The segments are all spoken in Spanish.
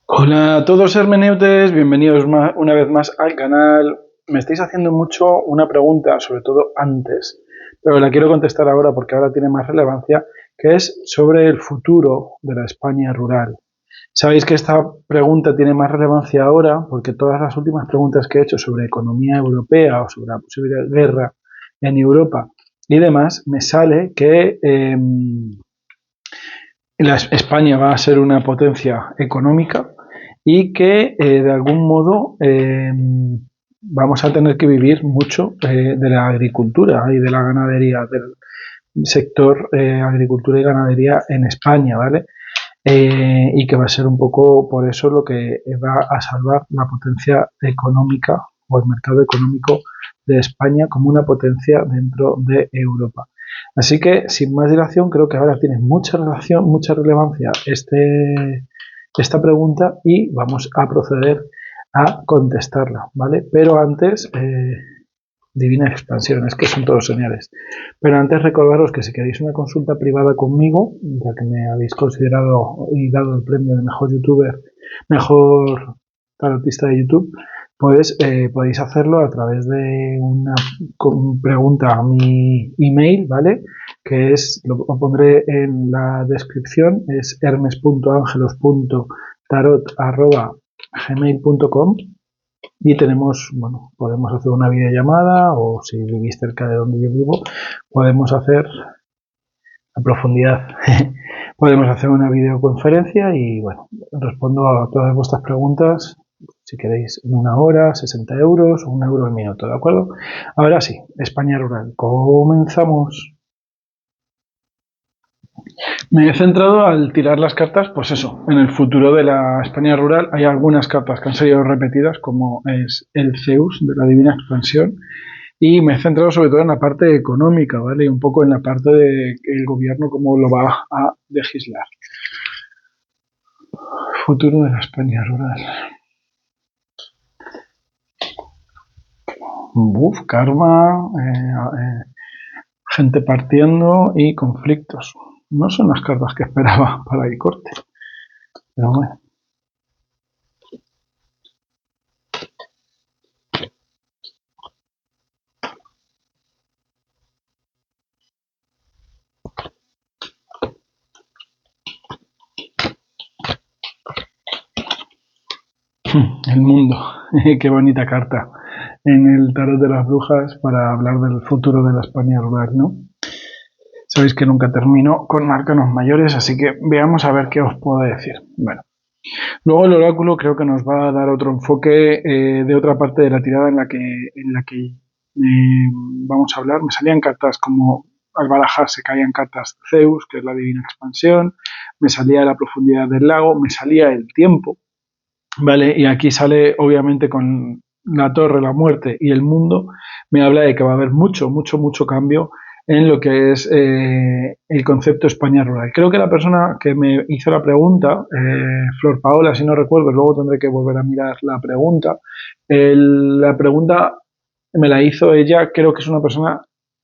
Hola a todos hermeneutes, bienvenidos una vez más al canal. Me estáis haciendo mucho una pregunta, sobre todo antes, pero la quiero contestar ahora porque ahora tiene más relevancia, que es sobre el futuro de la España rural. Sabéis que esta pregunta tiene más relevancia ahora porque todas las últimas preguntas que he hecho sobre economía europea o sobre la posible guerra en Europa y demás, me sale que España va a ser una potencia económica y que de algún modo vamos a tener que vivir mucho de la agricultura y de la ganadería, del sector agricultura y ganadería en España, ¿vale? Y que va a ser un poco por eso lo que va a salvar la potencia económica o el mercado económico de España como una potencia dentro de Europa. Así que, sin más dilación, creo que ahora tiene mucha relación, mucha relevancia esta pregunta y vamos a proceder a contestarla, ¿vale? Pero antes, divina expansión, es que son todos señales. Pero antes recordaros que si queréis una consulta privada conmigo, ya que me habéis considerado y dado el premio de mejor youtuber, mejor tarotista de YouTube, pues podéis hacerlo a través de una pregunta a mi email, ¿vale? Que es, lo pondré en la descripción, es hermes.angelos.tarot@gmail.com y tenemos, bueno, podemos hacer una videollamada o si vivís cerca de donde yo vivo, podemos hacer a profundidad, podemos hacer una videoconferencia y bueno, respondo a todas vuestras preguntas, si queréis en una hora, 60 euros o un euro al minuto, ¿de acuerdo? Ahora sí, España rural, comenzamos. Me he centrado al tirar las cartas, pues eso, en el futuro de la España rural hay algunas cartas que han salido repetidas, como es el Zeus de la Divina Expansión, y me he centrado sobre todo en la parte económica, ¿vale? Y un poco en la parte de el gobierno cómo lo va a legislar. Futuro de la España rural. Karma, gente partiendo y conflictos. No son las cartas que esperaba para el corte, pero bueno. El mundo, qué bonita carta en el tarot de las brujas para hablar del futuro de la España rural, ¿no? Sabéis que nunca termino con arcanos mayores, así que veamos a ver qué os puedo decir. Bueno, luego el oráculo creo que nos va a dar otro enfoque de otra parte de la tirada en la que vamos a hablar. Me salían cartas como al barajar se caían cartas Zeus, que es la divina expansión, me salía la profundidad del lago, me salía el tiempo, ¿vale? Y aquí sale obviamente con la torre, la muerte y el mundo, me habla de que va a haber mucho, mucho, mucho cambio en lo que es el concepto España rural. Creo que la persona que me hizo la pregunta, Flor Paola, si no recuerdo, luego tendré que volver a mirar la pregunta. La pregunta me la hizo ella, creo que es una persona,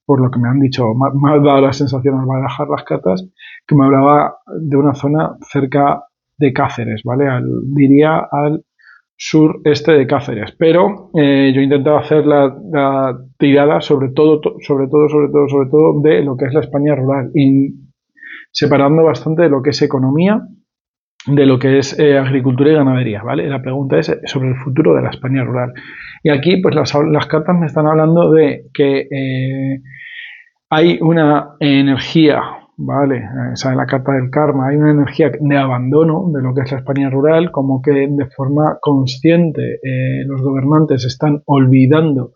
por lo que me han dicho, me ha dado la sensación al barajar las cartas, que me hablaba de una zona cerca de Cáceres, ¿vale? Diría al sureste de Cáceres. Pero yo he intentado hacer la tirada sobre todo de lo que es la España rural y separando bastante de lo que es economía, de lo que es agricultura y ganadería, ¿vale? La pregunta es sobre el futuro de la España rural. Y aquí, pues las cartas me están hablando de que hay una energía, ¿vale? Esa es la carta del karma, hay una energía de abandono de lo que es la España rural, como que de forma consciente los gobernantes están olvidando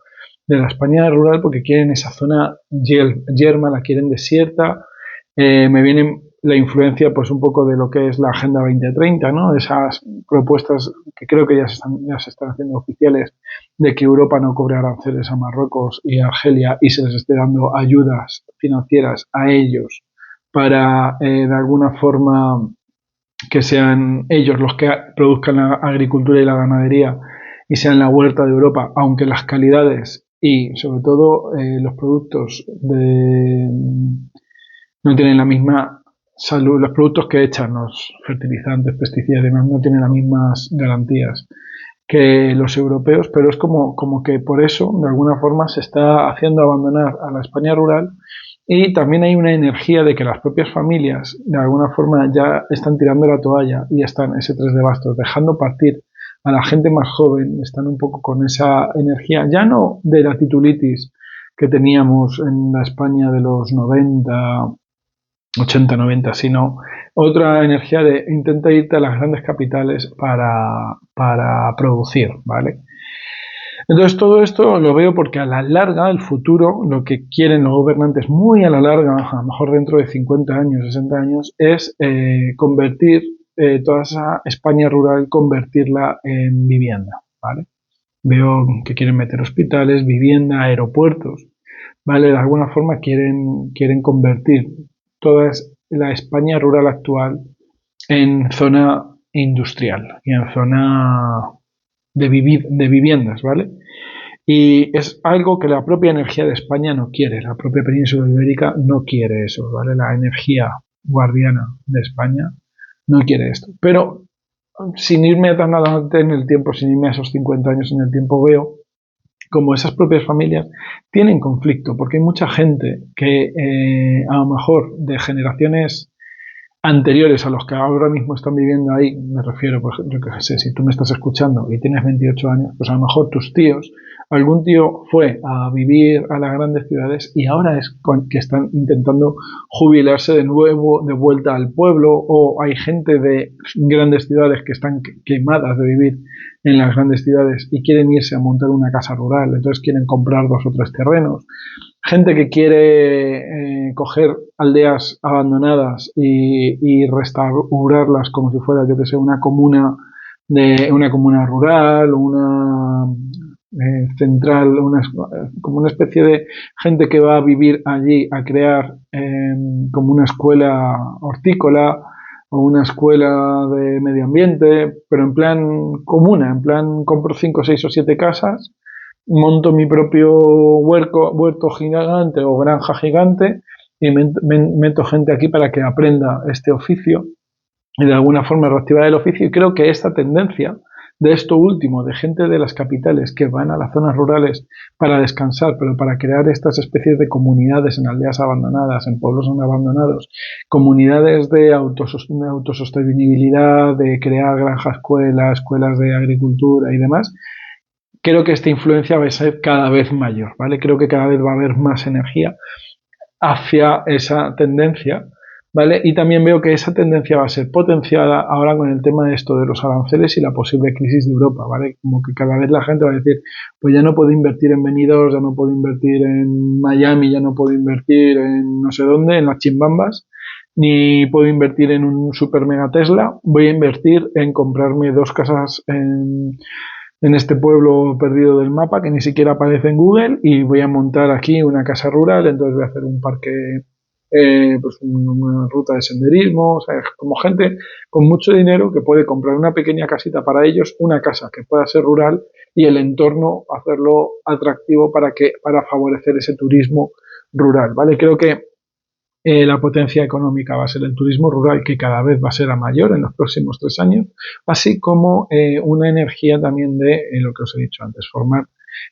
de la España rural porque quieren esa zona yerma, la quieren desierta. Me viene la influencia pues un poco de lo que es la Agenda 2030, ¿no? Esas propuestas que creo que ya se están haciendo oficiales de que Europa no cobre aranceles a Marruecos y a Argelia y se les esté dando ayudas financieras a ellos para de alguna forma que sean ellos los que produzcan la agricultura y la ganadería y sean la huerta de Europa, aunque las calidades y sobre todo los productos no tienen la misma salud, los productos que echan, los fertilizantes, pesticidas y demás, no tienen las mismas garantías que los europeos, pero es como que por eso, de alguna forma, se está haciendo abandonar a la España rural y también hay una energía de que las propias familias, de alguna forma, ya están tirando la toalla y están ese tres de bastos, dejando partir a la gente más joven, están un poco con esa energía, ya no de la titulitis que teníamos en la España de los 90, 80, 90, sino otra energía de intenta irte a las grandes capitales para producir, ¿vale? Entonces todo esto lo veo porque a la larga, el futuro, lo que quieren los gobernantes muy a la larga, a lo mejor dentro de 50 años, 60 años, es convertir toda esa España rural, convertirla en vivienda, ¿vale? Veo que quieren meter hospitales, vivienda, aeropuertos, ¿vale? De alguna forma quieren convertir toda la España rural actual en zona industrial y en zona de viviendas, ¿vale? Y es algo que la propia energía de España no quiere, la propia península ibérica no quiere eso, ¿vale? La energía guardiana de España no quiere esto. Pero sin irme tan adelante en el tiempo, sin irme a esos 50 años en el tiempo, veo como esas propias familias tienen conflicto, porque hay mucha gente que a lo mejor de generaciones anteriores a los que ahora mismo están viviendo ahí, me refiero, por ejemplo, yo qué sé, si tú me estás escuchando y tienes 28 años, pues a lo mejor tus tíos, algún tío fue a vivir a las grandes ciudades y ahora es que están intentando jubilarse de nuevo, de vuelta al pueblo, o hay gente de grandes ciudades que están quemadas de vivir en las grandes ciudades y quieren irse a montar una casa rural, entonces quieren comprar 2 o 3 terrenos, gente que quiere coger aldeas abandonadas y restaurarlas como si fuera, yo que sé, una comuna rural, una central, como una especie de gente que va a vivir allí a crear como una escuela hortícola o una escuela de medio ambiente, pero en plan comuna, en plan compro 5, 6 o 7 casas, monto mi propio huerto gigante o granja gigante y meto gente aquí para que aprenda este oficio y de alguna forma reactivar el oficio. Y creo que esta tendencia de esto último, de gente de las capitales que van a las zonas rurales para descansar, pero para crear estas especies de comunidades en aldeas abandonadas, en pueblos abandonados, comunidades de autosostenibilidad, de crear granjas escuelas, escuelas de agricultura y demás, creo que esta influencia va a ser cada vez mayor, ¿vale? Creo que cada vez va a haber más energía hacia esa tendencia, ¿vale? Y también veo que esa tendencia va a ser potenciada ahora con el tema de esto de los aranceles y la posible crisis de Europa, ¿vale? Como que cada vez la gente va a decir, pues ya no puedo invertir en Benidorm, ya no puedo invertir en Miami, ya no puedo invertir en no sé dónde, en las chimbambas, ni puedo invertir en un super mega Tesla, voy a invertir en comprarme 2 casas en este pueblo perdido del mapa que ni siquiera aparece en Google y voy a montar aquí una casa rural, entonces voy a hacer un parque, pues una ruta de senderismo, o sea, como gente con mucho dinero que puede comprar una pequeña casita para ellos, una casa que pueda ser rural y el entorno hacerlo atractivo para favorecer ese turismo rural, ¿vale? Creo que la potencia económica va a ser el turismo rural, que cada vez va a ser a mayor en los próximos 3 años, así como una energía también de lo que os he dicho antes, formar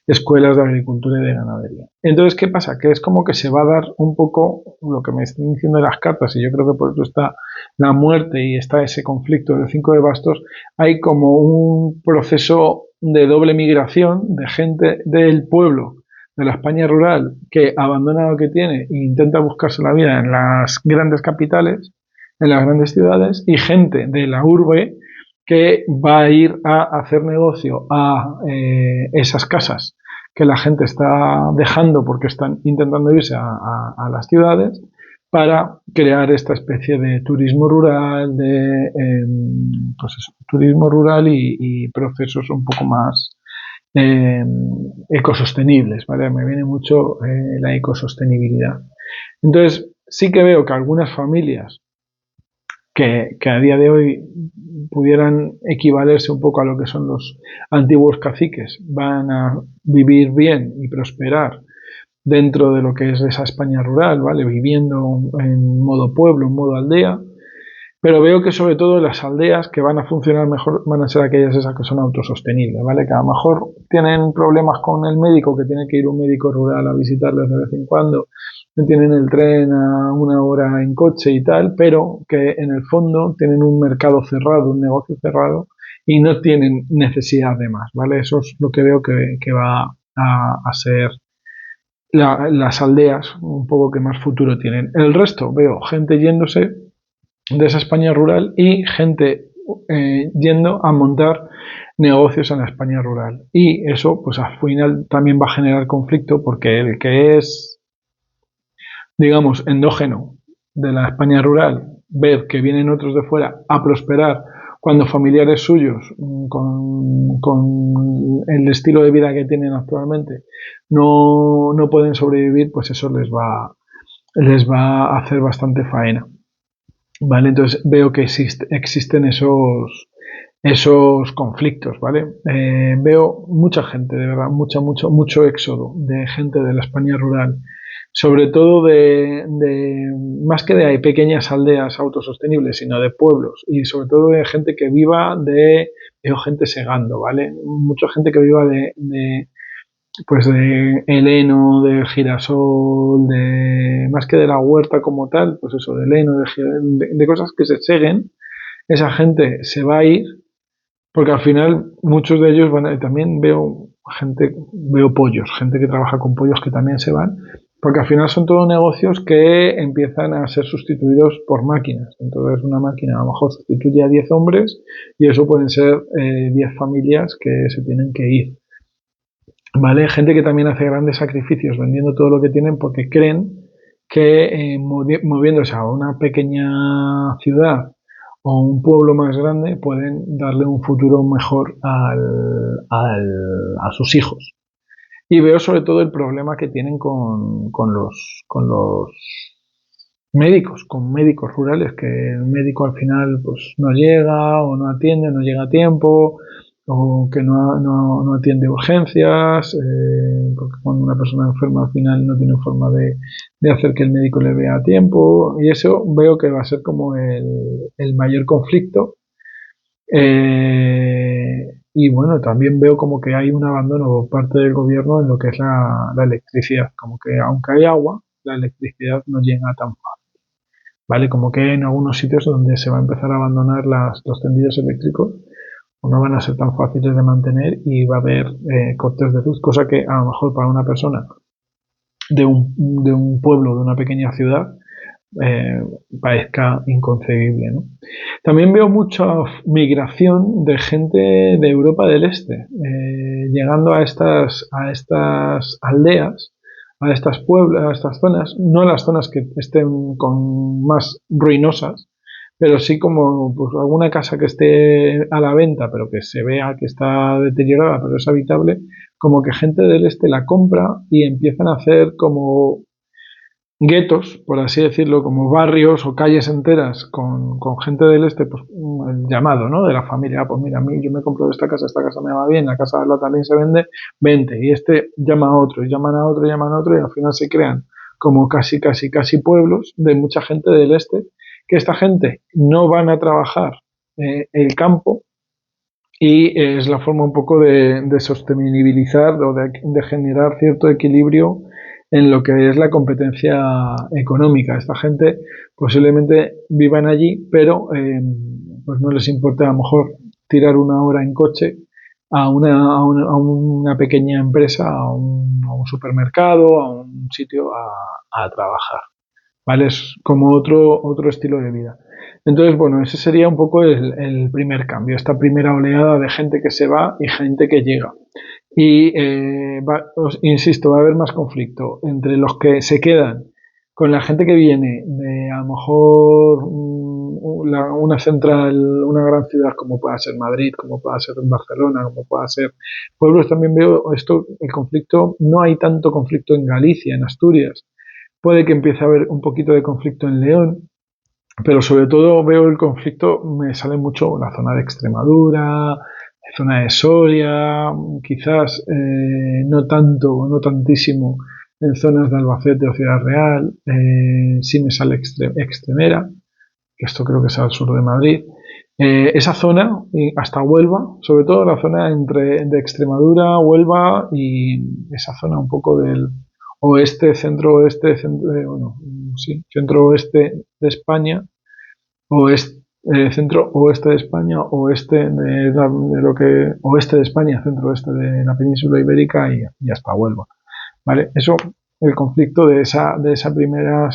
escuelas de agricultura y de ganadería. Entonces, ¿qué pasa? Que es como que se va a dar un poco lo que me están diciendo las cartas, y yo creo que por eso está la muerte y está ese conflicto del 5 de bastos, hay como un proceso de doble migración de gente del pueblo de la España rural que abandona lo que tiene e intenta buscarse la vida en las grandes capitales, en las grandes ciudades, y gente de la urbe que va a ir a hacer negocio a esas casas que la gente está dejando porque están intentando irse a las ciudades para crear esta especie de turismo rural, pues eso, turismo rural y procesos un poco más eh, ecosostenibles, ¿vale? Me viene mucho la ecosostenibilidad. Entonces, sí que veo que algunas familias que a día de hoy pudieran equivalerse un poco a lo que son los antiguos caciques van a vivir bien y prosperar dentro de lo que es esa España rural, ¿vale? Viviendo en modo pueblo, en modo aldea, pero veo que sobre todo las aldeas que van a funcionar mejor van a ser aquellas esas que son autosostenibles, ¿vale? Que a lo mejor tienen problemas con el médico, que tiene que ir un médico rural a visitarles de vez en cuando, no tienen el tren a una hora en coche y tal, pero que en el fondo tienen un mercado cerrado, un negocio cerrado y no tienen necesidad de más, ¿vale? Eso es lo que veo que va a ser las aldeas un poco que más futuro tienen. El resto veo gente yéndose de esa España rural y gente yendo a montar negocios en la España rural. Y eso, pues al final también va a generar conflicto porque el que es, digamos, endógeno de la España rural, ver que vienen otros de fuera a prosperar cuando familiares suyos con el estilo de vida que tienen actualmente no pueden sobrevivir, pues eso les va a hacer bastante faena. ¿Vale? Entonces veo que existen esos conflictos, ¿vale? Veo mucha gente, de verdad, mucho éxodo de gente de la España rural, sobre todo más que de pequeñas aldeas autosostenibles, sino de pueblos, y sobre todo de gente que viva veo gente segando, ¿vale? Mucha gente que viva pues de heno, de girasol, más que de la huerta como tal, pues eso, de heno, de cosas que se seguen, esa gente se va a ir, porque al final muchos de ellos también veo pollos, gente que trabaja con pollos que también se van, porque al final son todos negocios que empiezan a ser sustituidos por máquinas. Entonces una máquina a lo mejor sustituye a 10 hombres y eso pueden ser 10 familias que se tienen que ir. ¿Vale? Gente que también hace grandes sacrificios vendiendo todo lo que tienen porque creen que moviéndose a una pequeña ciudad o un pueblo más grande pueden darle un futuro mejor a sus hijos. Y veo sobre todo el problema que tienen con los médicos, con médicos rurales, que el médico al final pues no llega o no atiende, no llega a tiempo, o que no atiende urgencias, porque cuando una persona enferma al final no tiene forma de hacer que el médico le vea a tiempo, y eso veo que va a ser como el mayor conflicto. Y bueno, también veo como que hay un abandono por parte del gobierno en lo que es la electricidad, como que aunque hay agua, la electricidad no llega tan fácil, ¿vale? Como que en algunos sitios donde se va a empezar a abandonar los tendidos eléctricos o no van a ser tan fáciles de mantener y va a haber cortes de luz, cosa que a lo mejor para una persona de un pueblo, de una pequeña ciudad, parezca inconcebible, ¿no? También veo mucha migración de gente de Europa del Este, llegando a estas aldeas, a estas pueblos, a estas zonas, no las zonas que estén más ruinosas, pero sí como pues, alguna casa que esté a la venta, pero que se vea que está deteriorada, pero es habitable, como que gente del este la compra y empiezan a hacer como guetos, por así decirlo, como barrios o calles enteras con gente del este, pues el llamado, ¿no? De la familia, pues mira, a mí yo me compro esta casa me va bien, la casa de la también se vende, vente, y este llama a otro, y llaman a otro, llaman a otro, y al final se crean como casi pueblos de mucha gente del este, que esta gente no van a trabajar el campo, y es la forma un poco de sostenibilizar o de generar cierto equilibrio en lo que es la competencia económica. Esta gente posiblemente vivan allí, pero pues no les importa a lo mejor tirar una hora en coche a una pequeña empresa, a un supermercado, a un sitio a trabajar. ¿Vale? Es como otro estilo de vida. Entonces, bueno, ese sería un poco el primer cambio, esta primera oleada de gente que se va y gente que llega. Y, os insisto, va a haber más conflicto entre los que se quedan con la gente que viene de a lo mejor una central, una gran ciudad como pueda ser Madrid, como pueda ser Barcelona, como pueda ser pueblos. También veo esto, el conflicto, no hay tanto conflicto en Galicia, en Asturias. Puede que empiece a haber un poquito de conflicto en León, pero sobre todo veo el conflicto, me sale mucho la zona de Extremadura, la zona de Soria, quizás no tantísimo en zonas de Albacete o Ciudad Real, sí me sale Extremera, que esto creo que es al sur de Madrid. Esa zona, y hasta Huelva, sobre todo la zona de Extremadura, Huelva y esa zona un poco del oeste, centro-oeste, bueno, sí, centro-oeste de España, oeste, centro-oeste de España, oeste de España, centro-oeste de la península ibérica y hasta Huelva. ¿Vale? Eso, el conflicto de esa primera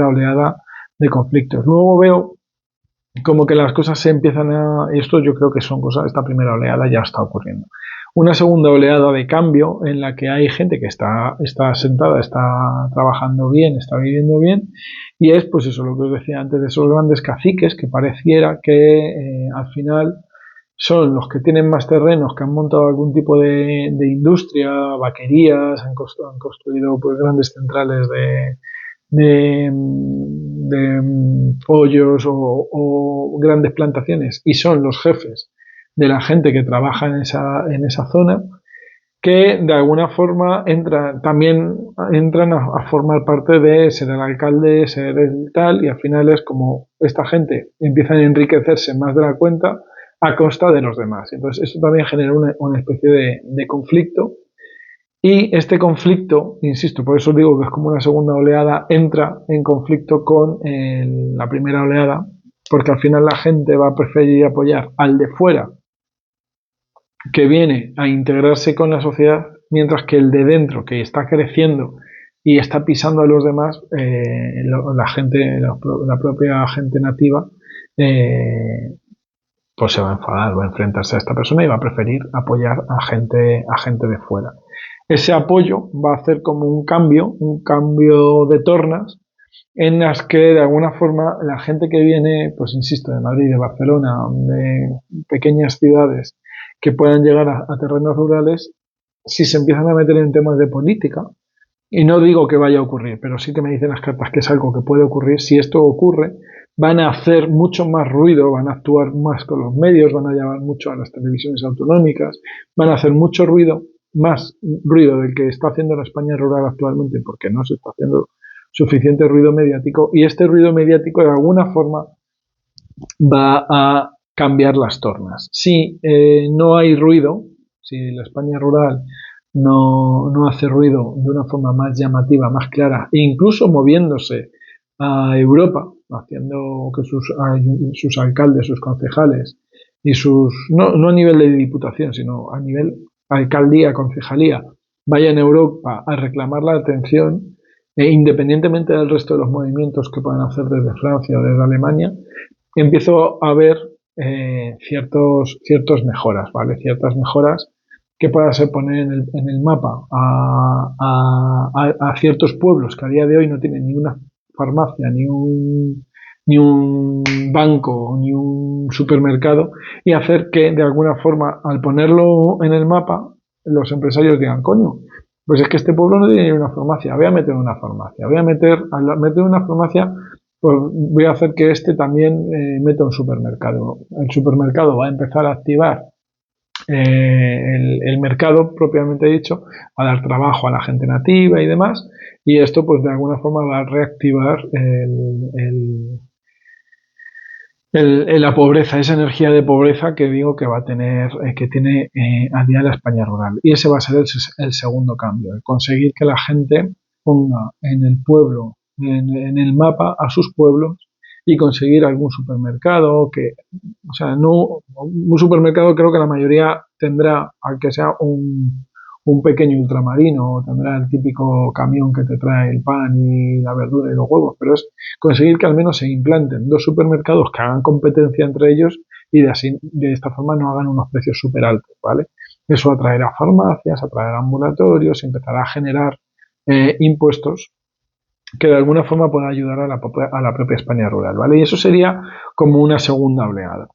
oleada de conflictos. Luego veo como que las cosas se empiezan esto yo creo que son cosas, esta primera oleada ya está ocurriendo. Una segunda oleada de cambio en la que hay gente que está sentada, está trabajando bien, está viviendo bien, y es pues eso, lo que os decía antes, de esos grandes caciques que pareciera que al final son los que tienen más terrenos, que han montado algún tipo de industria, vaquerías, han construido pues grandes centrales de pollos o grandes plantaciones y son los jefes de la gente que trabaja en esa zona, que de alguna forma también entran a formar parte de ser el alcalde, ser el tal, y al final es como esta gente empieza a enriquecerse más de la cuenta a costa de los demás. Entonces eso también genera una especie de conflicto. Y este conflicto, insisto, por eso digo que es como una segunda oleada, entra en conflicto con la primera oleada, porque al final la gente va a preferir apoyar al de fuera, que viene a integrarse con la sociedad, mientras que el de dentro, que está creciendo y está pisando a los demás, la propia gente nativa, pues se va a enfadar, va a enfrentarse a esta persona y va a preferir apoyar a gente de fuera. Ese apoyo va a hacer como un cambio de tornas en las que de alguna forma la gente que viene, pues insisto, de Madrid, de Barcelona, de pequeñas ciudades que puedan llegar a terrenos rurales, si se empiezan a meter en temas de política, y no digo que vaya a ocurrir, pero sí que me dicen las cartas que es algo que puede ocurrir, si esto ocurre, van a hacer mucho más ruido, van a actuar más con los medios, van a llamar mucho a las televisiones autonómicas, van a hacer mucho ruido, más ruido del que está haciendo la España rural actualmente, porque no se está haciendo suficiente ruido mediático, y este ruido mediático de alguna forma va a cambiar las tornas. Si no hay ruido, si la España rural no hace ruido de una forma más llamativa, más clara, e incluso moviéndose a Europa, haciendo que sus alcaldes, sus concejales y no a nivel de diputación, sino a nivel alcaldía, concejalía, vayan a Europa a reclamar la atención, independientemente del resto de los movimientos que puedan hacer desde Francia o desde Alemania, empiezo a ver ciertas mejoras, ¿vale? Ciertas mejoras que pueda ser poner en el mapa a ciertos pueblos que a día de hoy no tienen ni una farmacia, ni un banco, ni un supermercado, y hacer que de alguna forma, al ponerlo en el mapa, los empresarios digan, coño, pues es que este pueblo no tiene ni una farmacia, voy a meter una farmacia, al meter una farmacia, pues voy a hacer que también meta un supermercado. El supermercado va a empezar a activar el mercado propiamente dicho, a dar trabajo a la gente nativa y demás, y esto pues de alguna forma va a reactivar la pobreza, esa energía de pobreza que digo que va a tener, que tiene a día la España rural. Y ese va a ser el segundo cambio, el conseguir que la gente ponga en el pueblo, en el mapa a sus pueblos, y conseguir algún supermercado o sea, no un supermercado, creo que la mayoría tendrá, aunque sea un pequeño ultramarino, o tendrá el típico camión que te trae el pan y la verdura y los huevos, pero es conseguir que al menos se implanten dos supermercados que hagan competencia entre ellos y de esta forma no hagan unos precios súper altos, ¿vale? Eso atraerá farmacias, atraerá ambulatorios, empezará a generar impuestos que de alguna forma pueda ayudar a la propia España rural, ¿vale? Y eso sería como una segunda oleada.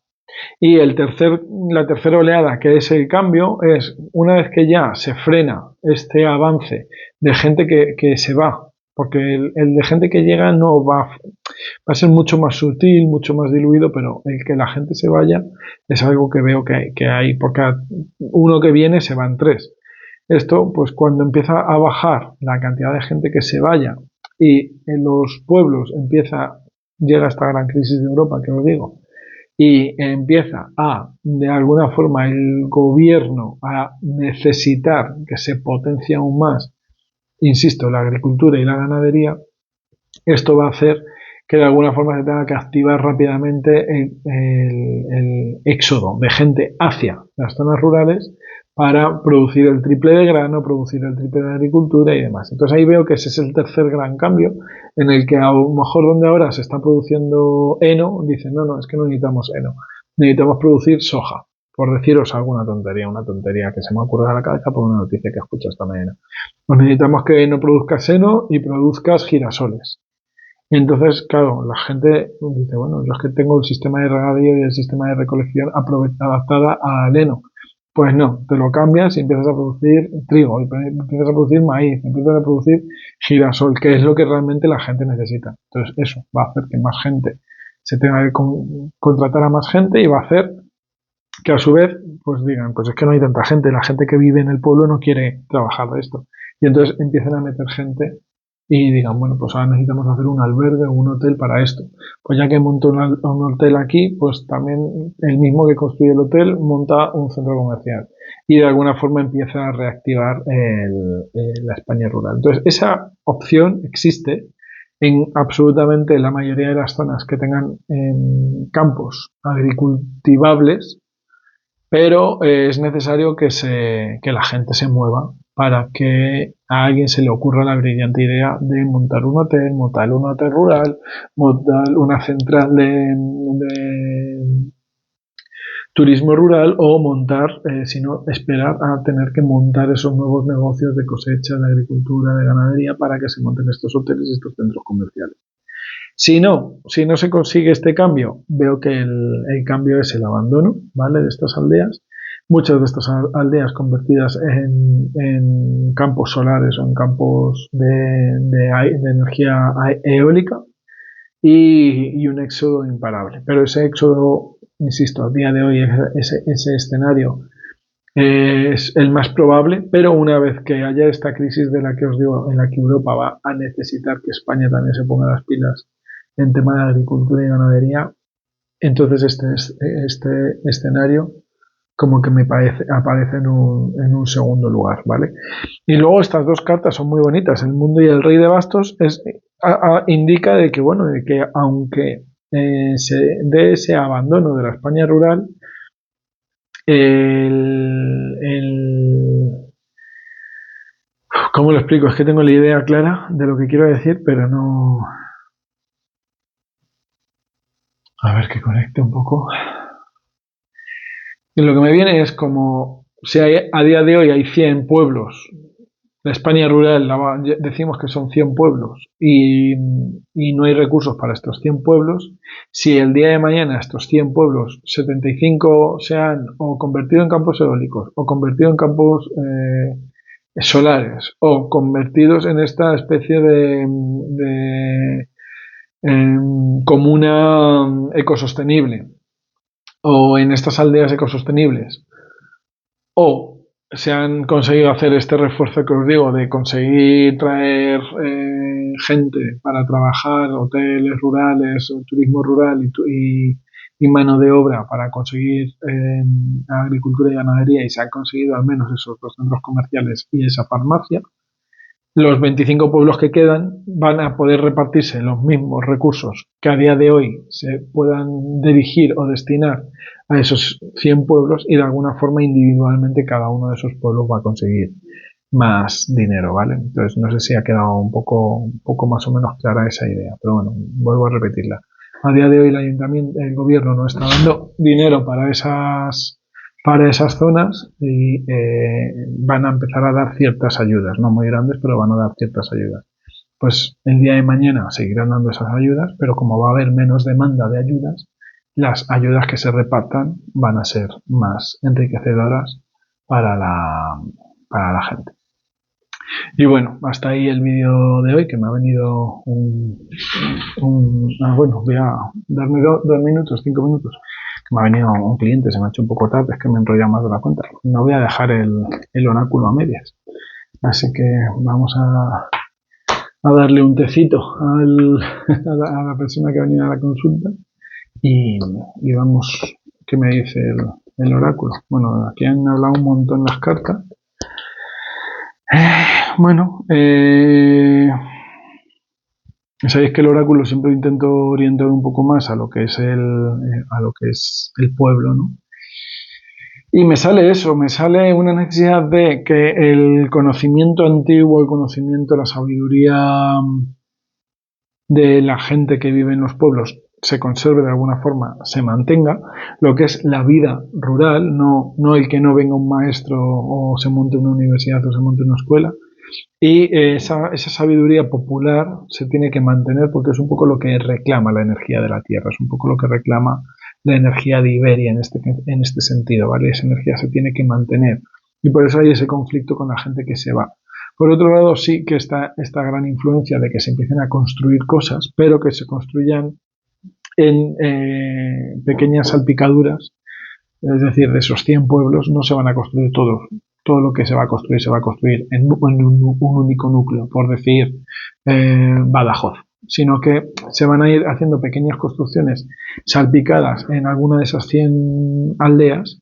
Y la tercera oleada, que es el cambio, es una vez que ya se frena este avance de gente que se va, porque el de gente que llega no va a ser mucho más sutil, mucho más diluido, pero el que la gente se vaya es algo que veo que hay, porque uno que viene se van tres. Esto, pues cuando empieza a bajar la cantidad de gente que se vaya y en los pueblos llega esta gran crisis de Europa que os digo, y empieza de alguna forma, el gobierno a necesitar que se potencie aún más, insisto, la agricultura y la ganadería, esto va a hacer que de alguna forma se tenga que activar rápidamente el éxodo de gente hacia las zonas rurales para producir el triple de grano, producir el triple de agricultura y demás. Entonces ahí veo que ese es el tercer gran cambio, en el que a lo mejor donde ahora se está produciendo heno, dicen, no, es que no necesitamos heno, necesitamos producir soja, por deciros alguna tontería, una tontería que se me ocurre a la cabeza por una noticia que escucho esta mañana. Pues necesitamos que no produzcas heno y produzcas girasoles. Y entonces, claro, la gente dice, bueno, yo es que tengo el sistema de regadío y el sistema de recolección adaptada al heno. Pues no, te lo cambias y empiezas a producir trigo, empiezas a producir maíz, empiezas a producir girasol, que es lo que realmente la gente necesita. Entonces eso va a hacer que más gente se tenga que contratar a más gente y va a hacer que a su vez pues digan, pues es que no hay tanta gente, la gente que vive en el pueblo no quiere trabajar de esto. Y entonces empiezan a meter gente y digan, bueno, pues ahora necesitamos hacer un albergue o un hotel para esto. Pues ya que monto un hotel aquí, pues también el mismo que construye el hotel monta un centro comercial y de alguna forma empieza a reactivar la España rural. Entonces, esa opción existe en absolutamente la mayoría de las zonas que tengan campos agricultivables, pero es necesario que la gente se mueva para que a alguien se le ocurra la brillante idea de montar un hotel rural, montar una central de turismo rural o montar, sino esperar a tener que montar esos nuevos negocios de cosecha, de agricultura, de ganadería para que se monten estos hoteles y estos centros comerciales. Si no se consigue este cambio, veo que el cambio es el abandono, ¿vale? De estas aldeas. Muchas de estas aldeas convertidas en campos solares o en campos de energía eólica y un éxodo imparable. Pero ese éxodo, insisto, a día de hoy ese escenario es el más probable, pero una vez que haya esta crisis de la que os digo, en la que Europa va a necesitar que España también se ponga las pilas en tema de agricultura y ganadería, entonces este escenario como que me aparece en un segundo lugar, ¿vale? Y luego estas dos cartas son muy bonitas, el mundo y el rey de bastos, indica de que, bueno, de que aunque se dé ese abandono de la España rural, ¿cómo lo explico? Es que tengo la idea clara de lo que quiero decir, pero no... A ver que conecte un poco. Y lo que me viene es como si a día de hoy hay 100 pueblos, la España rural decimos que son 100 pueblos y no hay recursos para estos 100 pueblos, si el día de mañana estos 100 pueblos, 75 se han o convertido en campos eólicos o convertido en campos solares o convertidos en esta especie de comuna ecosostenible o en estas aldeas ecosostenibles, o se han conseguido hacer este refuerzo que os digo de conseguir traer gente para trabajar, hoteles rurales, turismo rural y mano de obra para conseguir agricultura y ganadería, y se han conseguido al menos esos dos centros comerciales y esa farmacia. Los 25 pueblos que quedan van a poder repartirse los mismos recursos que a día de hoy se puedan dirigir o destinar a esos 100 pueblos, y de alguna forma individualmente cada uno de esos pueblos va a conseguir más dinero, ¿vale? Entonces no sé si ha quedado un poco más o menos clara esa idea, pero bueno, vuelvo a repetirla. A día de hoy el gobierno no está dando dinero para esas zonas y van a empezar a dar ciertas ayudas, no muy grandes, pero van a dar ciertas ayudas. Pues el día de mañana seguirán dando esas ayudas, pero como va a haber menos demanda de ayudas, las ayudas que se repartan van a ser más enriquecedoras para la gente. Y bueno, hasta ahí el vídeo de hoy, que me ha venido bueno, voy a darme 2 minutos, 5 minutos, me ha venido un cliente, se me ha hecho un poco tarde, es que me he enrollado más de la cuenta. No voy a dejar el oráculo a medias. Así que vamos a darle un tecito a la persona que ha venido a la consulta y vamos, ¿qué me dice el oráculo? Bueno, aquí han hablado un montón las cartas. Bueno, sabéis que el oráculo siempre intento orientar un poco más a lo que es el pueblo, ¿no? Y me sale eso, me sale una necesidad de que el conocimiento antiguo, el conocimiento, la sabiduría de la gente que vive en los pueblos se conserve de alguna forma, se mantenga, lo que es la vida rural, no el que no venga un maestro o se monte una universidad o se monte una escuela. Y esa sabiduría popular se tiene que mantener porque es un poco lo que reclama la energía de la Tierra, es un poco lo que reclama la energía de Iberia en este sentido, ¿vale? Esa energía se tiene que mantener y por eso hay ese conflicto con la gente que se va. Por otro lado, sí que está esta gran influencia de que se empiecen a construir cosas, pero que se construyan en pequeñas salpicaduras, es decir, de esos 100 pueblos no se van a construir todos. Todo lo que se va a construir en un único núcleo, por decir Badajoz, sino que se van a ir haciendo pequeñas construcciones salpicadas en alguna de esas 100 aldeas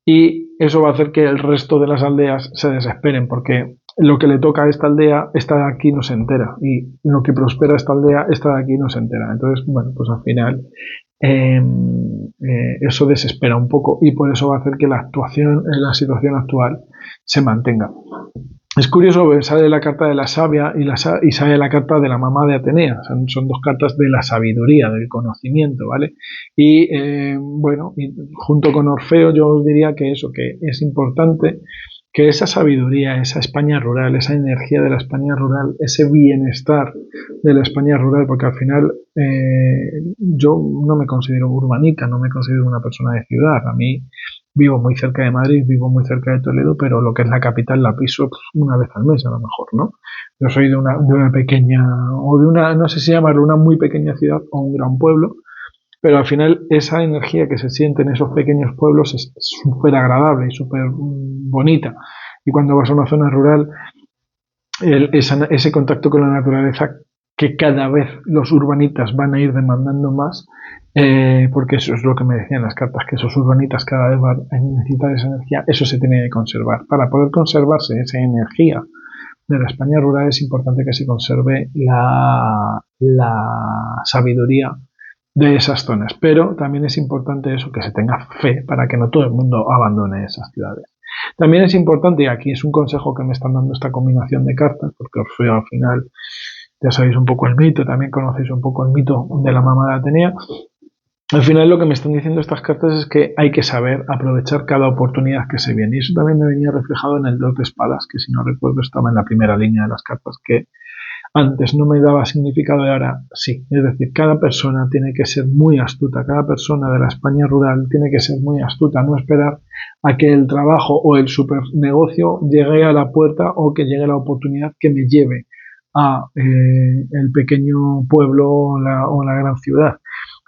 y eso va a hacer que el resto de las aldeas se desesperen porque lo que le toca a esta aldea, esta de aquí no se entera y lo que prospera a esta aldea, esta de aquí no se entera. Entonces, bueno, pues al final eso desespera un poco y por eso va a hacer que la situación actual se mantenga. Es curioso, sale la carta de la sabia y sale la carta de la mamá de Atenea. Son dos cartas de la sabiduría, del conocimiento, ¿vale? Y bueno, y junto con Orfeo yo os diría que eso, que es importante que esa sabiduría, esa España rural, esa energía de la España rural, ese bienestar de la España rural, porque al final yo no me considero urbanita, no me considero una persona de ciudad. A mí vivo muy cerca de Madrid, vivo muy cerca de Toledo, pero lo que es la capital la piso una vez al mes a lo mejor, ¿no? Yo soy de una pequeña, o de una, no sé si llamarlo una muy pequeña ciudad o un gran pueblo, pero al final esa energía que se siente en esos pequeños pueblos es súper agradable y súper bonita. Y cuando vas a una zona rural, ese contacto con la naturaleza que cada vez los urbanitas van a ir demandando más, porque eso es lo que me decían las cartas, que esos urbanitas cada vez van a necesitar esa energía, eso se tiene que conservar. Para poder conservarse esa energía de la España rural es importante que se conserve la sabiduría de esas zonas, pero también es importante eso, que se tenga fe para que no todo el mundo abandone esas ciudades. También es importante, y aquí es un consejo que me están dando esta combinación de cartas, porque Orfeo al final, ya sabéis un poco el mito, también conocéis un poco el mito de la mamá de Atenea. Al final lo que me están diciendo estas cartas es que hay que saber aprovechar cada oportunidad que se viene. Y eso también me venía reflejado en el 2 de espadas, que si no recuerdo estaba en la primera línea de las cartas, que antes no me daba significado y ahora sí. Es decir, cada persona tiene que ser muy astuta, cada persona de la España rural tiene que ser muy astuta, no esperar a que el trabajo o el supernegocio llegue a la puerta o que llegue la oportunidad que me lleve a el pequeño pueblo o la gran ciudad,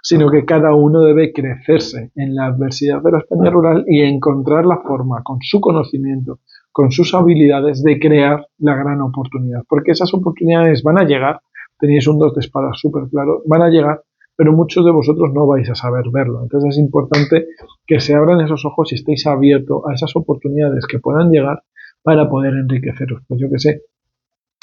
sino que cada uno debe crecerse en la adversidad de la España rural y encontrar la forma con su conocimiento, con sus habilidades de crear la gran oportunidad, porque esas oportunidades van a llegar, tenéis un 2 de espadas súper claro, van a llegar, pero muchos de vosotros no vais a saber verlo. Entonces es importante que se abran esos ojos y estéis abiertos a esas oportunidades que puedan llegar para poder enriqueceros. Pues yo que sé,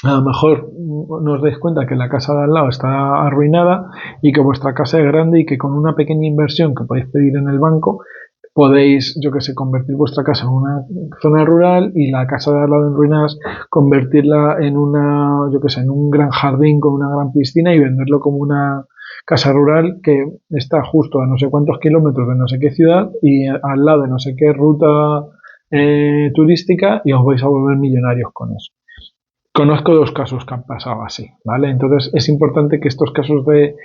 a lo mejor no os dais cuenta que la casa de al lado está arruinada y que vuestra casa es grande y que con una pequeña inversión que podéis pedir en el banco podéis, yo que sé, convertir vuestra casa en una zona rural y la casa de al lado en ruinas convertirla en una, yo que sé, en un gran jardín con una gran piscina y venderlo como una casa rural que está justo a no sé cuántos kilómetros de no sé qué ciudad y al lado de no sé qué ruta turística y os vais a volver millonarios con eso. Conozco 2 casos que han pasado así, ¿vale? Entonces es importante que estos casos de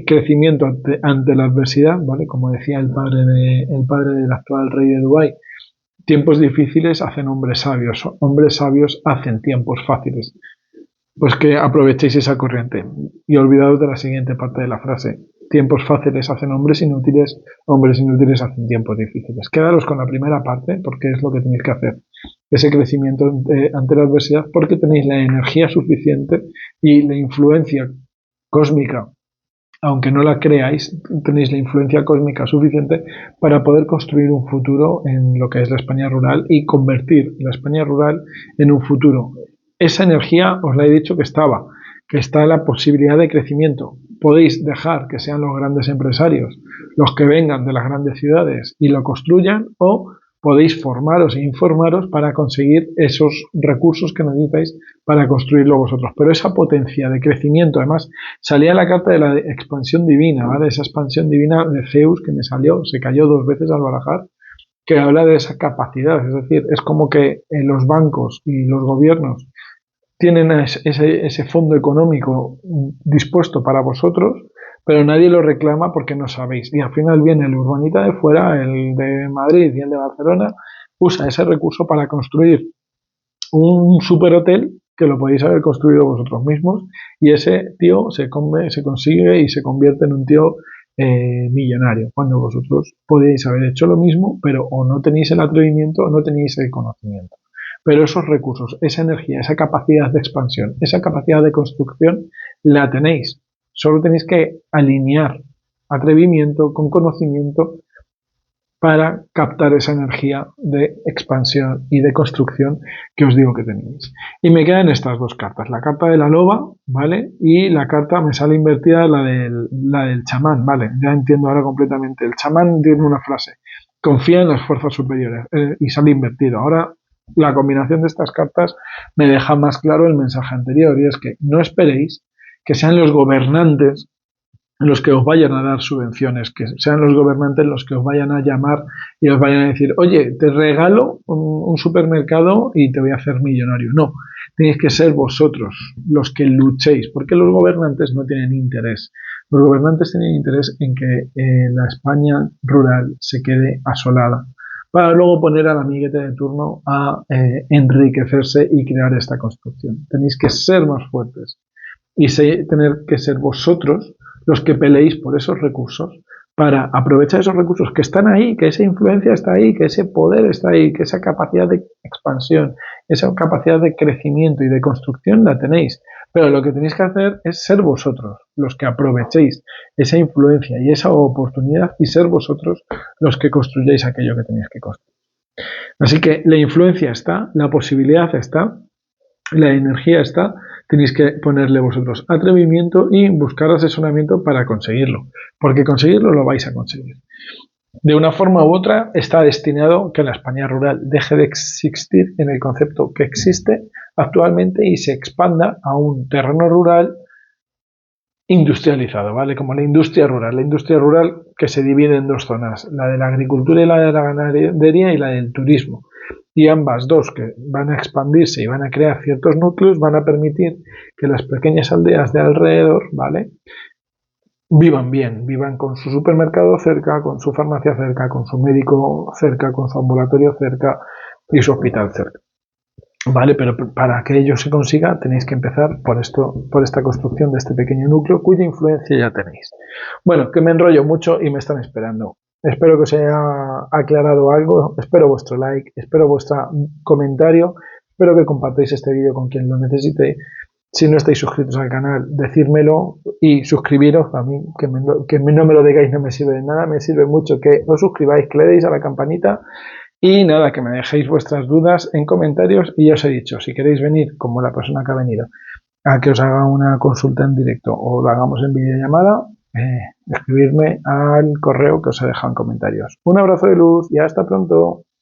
crecimiento ante la adversidad, ¿vale? Como decía el padre del actual rey de Dubái, tiempos difíciles hacen hombres sabios hacen tiempos fáciles. Pues que aprovechéis esa corriente. Y olvidaos de la siguiente parte de la frase. tiempos fáciles hacen hombres inútiles hacen tiempos difíciles. Quedaros con la primera parte, porque es lo que tenéis que hacer. Ese crecimiento ante la adversidad, porque tenéis la energía suficiente y la influencia cósmica, aunque no la creáis, tenéis la influencia cósmica suficiente para poder construir un futuro en lo que es la España rural y convertir la España rural en un futuro. Esa energía, os la he dicho que está la posibilidad de crecimiento. Podéis dejar que sean los grandes empresarios los que vengan de las grandes ciudades y lo construyan, o podéis formaros e informaros para conseguir esos recursos que necesitáis para construirlo vosotros. Pero esa potencia de crecimiento, además, salía la carta de la expansión divina, ¿vale? Esa expansión divina de Zeus que me salió, se cayó 2 veces al barajar, que habla de esa capacidad. Es decir, es como que los bancos y los gobiernos tienen ese fondo económico dispuesto para vosotros, pero nadie lo reclama porque no sabéis. Y al final viene el urbanita de fuera, el de Madrid y el de Barcelona, usa ese recurso para construir un superhotel que lo podéis haber construido vosotros mismos, y ese tío se consigue y se convierte en un tío millonario, cuando vosotros podéis haber hecho lo mismo, pero o no tenéis el atrevimiento o no tenéis el conocimiento. Pero esos recursos, esa energía, esa capacidad de expansión, esa capacidad de construcción, la tenéis. Solo tenéis que alinear atrevimiento con conocimiento para captar esa energía de expansión y de construcción que os digo que tenéis. Y me quedan estas 2 cartas, la carta de la loba, ¿vale? Y la carta me sale invertida, la del chamán, ¿vale? Ya entiendo ahora completamente. El chamán tiene una frase: confía en las fuerzas superiores, y sale invertido. Ahora la combinación de estas cartas me deja más claro el mensaje anterior, y es que no esperéis que sean los gobernantes los que os vayan a dar subvenciones, que sean los gobernantes los que os vayan a llamar y os vayan a decir: oye, te regalo un supermercado y te voy a hacer millonario. No, tenéis que ser vosotros los que luchéis, porque los gobernantes no tienen interés. Los gobernantes tienen interés en que la España rural se quede asolada, para luego poner al amiguete de turno a enriquecerse y crear esta construcción. Tenéis que ser más fuertes y tener que ser vosotros los que peleéis por esos recursos, para aprovechar esos recursos que están ahí, que esa influencia está ahí, que ese poder está ahí, que esa capacidad de expansión, esa capacidad de crecimiento y de construcción la tenéis. Pero lo que tenéis que hacer es ser vosotros los que aprovechéis esa influencia y esa oportunidad, y ser vosotros los que construyáis aquello que tenéis que construir. Así que la influencia está, la posibilidad está, la energía está. Tenéis que ponerle vosotros atrevimiento y buscar asesoramiento para conseguirlo, porque conseguirlo lo vais a conseguir. De una forma u otra está destinado que la España rural deje de existir en el concepto que existe actualmente y se expanda a un terreno rural industrializado, ¿vale? Como la industria rural que se divide en 2 zonas, la de la agricultura y la de la ganadería, y la del turismo. Y ambas 2, que van a expandirse y van a crear ciertos núcleos, van a permitir que las pequeñas aldeas de alrededor, ¿vale?, vivan bien, vivan con su supermercado cerca, con su farmacia cerca, con su médico cerca, con su ambulatorio cerca y su hospital cerca. Vale, pero para que ello se consiga tenéis que empezar por esta construcción de este pequeño núcleo, cuya influencia ya tenéis. Bueno, que me enrollo mucho y me están esperando. Espero que os haya aclarado algo, espero vuestro like, espero vuestro comentario, espero que compartáis este vídeo con quien lo necesite. Si no estáis suscritos al canal, decírmelo, y suscribiros. A mí, que no me lo digáis no me sirve de nada, me sirve mucho que os suscribáis, que le deis a la campanita. Y nada, que me dejéis vuestras dudas en comentarios, y ya os he dicho, si queréis venir, como la persona que ha venido, a que os haga una consulta en directo o lo hagamos en videollamada, escribirme al correo que os he dejado en comentarios. Un abrazo de luz y hasta pronto.